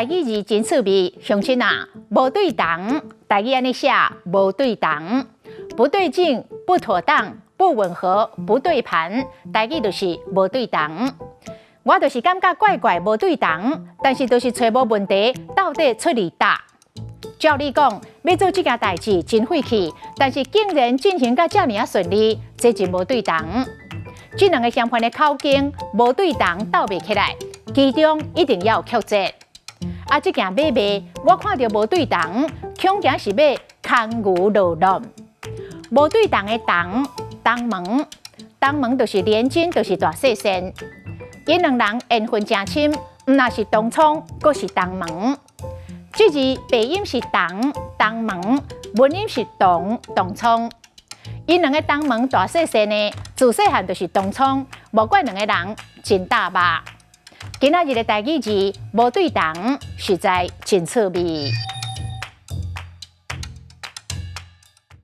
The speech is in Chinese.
台语字真趣味，乡亲啊，无对同，台语安尼写无对同，不对劲、不妥当、不吻合、不对盘，台语就是无对同。我就是感觉怪怪无对同，但是就是找无问题，到底出伫倒？照你讲，要做这件代志真费气，但是竟然进行到这么啊顺利，这就无对同。这两个相反的口径无对同斗袂起来，其中一定要有曲折。啊，这件买卖我看到无对同，恐惊是要空牛落乱。无对同的同，同门就是连筋，就是大细线。因两人缘分真深，毋那是同窗，阁是同门。这字白音是同门，文音是同窗。因两个同门大细线呢，自细汉就是同窗，无怪两个人真搭吧。今仔日的台语字无对同，实在真趣味。